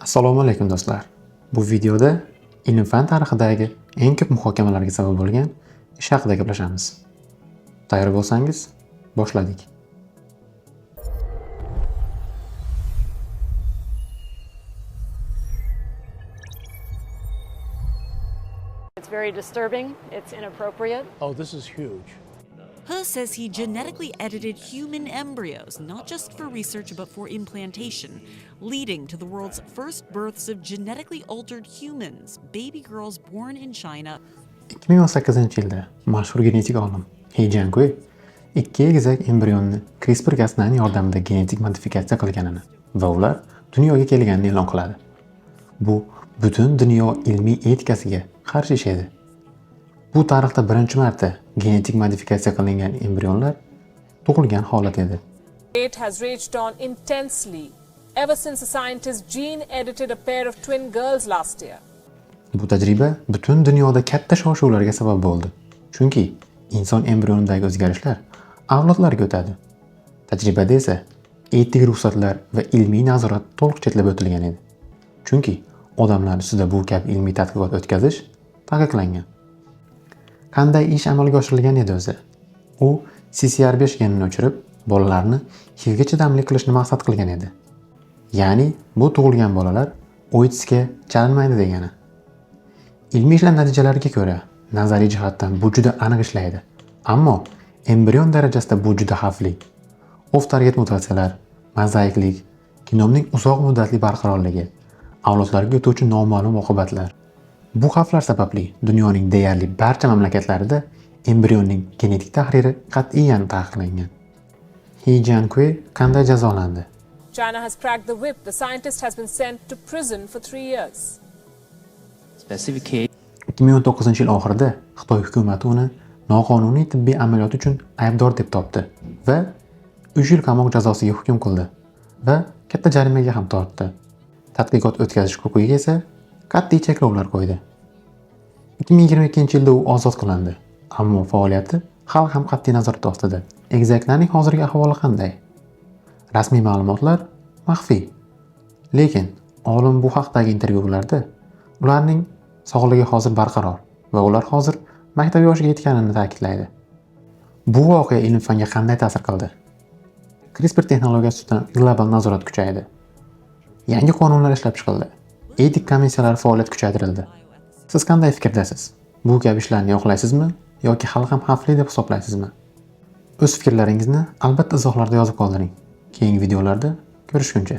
Assalomu alaykum do'stlar. Bu videoda ilm-fan tarixidagi eng ko'p muhokamalarga sabab bo'lgan ish haqida gaplashamiz. Tayyor bo'lsangiz, boshladik. It's very disturbing, it's inappropriate. Oh, this is huge. He says he genetically edited human embryos, not just for research but for implantation, leading to the world's first births of genetically altered humans, baby girls born in China. 2018-yilda mashhur genetik olim He Jiankui ikki egizak embrionni CRISPR-Cas9 yordamida genetik modifikatsiya qilganini va ular dunyoga kelganini e'lon qiladi. Bu butun dunyo ilmiy etikasiga qarshi ish edi. Bu tarixda birinchi marta genetik modifikatsiya qilingan embrionlar tug'ilgan holat edi. Debate has raged on intensely ever since a scientist gene edited a pair of twin girls last year. Bu tajriba butun dunyoda katta shov-shuvlarga sabab bo'ldi. Chunki inson embrionidagi o'zgarishlar avlodlarga o'tadi. Tajribada esa etik ruxsatlar va ilmiy nazorat to'liq chetlab o'tilgan edi. Chunki odamlar ustida bu kabi ilmiy tadqiqot o'tkazish taqiqlangan. Qanday ish amalga oshirilgan edi o'zi? U CCR5 genini o'chirib, bolalarni HIVga chidamli qilishni maqsad qilgan edi. Ya'ni bu tug'ilgan bolalar OIDSga chalinmaydi degani. Ilmiy ishlar natijalariga ko'ra, nazariy jihatdan bu juda aniq ishlaydi. Ammo embrion darajasida bu juda xavfli. Off-target mutatsiyalar, mozaiklik, genomning uzoq muddatli barqarorligi, avlodlarga o'tuvchi noma'lum oqibatlar. Bu xavflar sababli dunyoning deyarli barcha mamlakatlarida embrionning genetik tahriri qat'iyan taqiqlangan. He Jiankui qanday jazolandi? China has cracked the whip. The scientist has been sent to prison for 3 years. 2019-yil oxirida Xitoy hukumati uni noqonuniy tibbiy amaliyot uchun aybdor deb topdi va 3 yil qamoq jazosiga hukm qildi va katta jarimaga ham tortdi. Tadqiqot o'tkazish huquqiga esa qat'iy cheklovlar qo'ydi. 2022-yilda u ozod qilindi, ammo faoliyati hali ham qat'iy nazorat ostida. Egizaklarning hozirgi ahvoli qanday? Rasmiy ma'lumotlar maxfiy. Lekin olim bu haqdagi intervyularda ularning sog'ligi hozir barqaror va ular hozir maktab yoshiga yetganini ta'kidlaydi. Bu voqea ilm-fanga qanday ta'sir qildi? CRISPR texnologiyasi ustidan global nazorat kuchaydi. Yangi qonunlar ishlab chiqildi. Etik komissiyalar faoliyat kuchaytirildi. Siz qanday fikrdasiz? Bu kabi ishlarni yoqlaysizmi yoki hali ham xavfli deb hisoblaysizmi? O'z fikrlaringizni albatta izohlarda yozib qoldiring. Keyingi videolarda ko'rishguncha.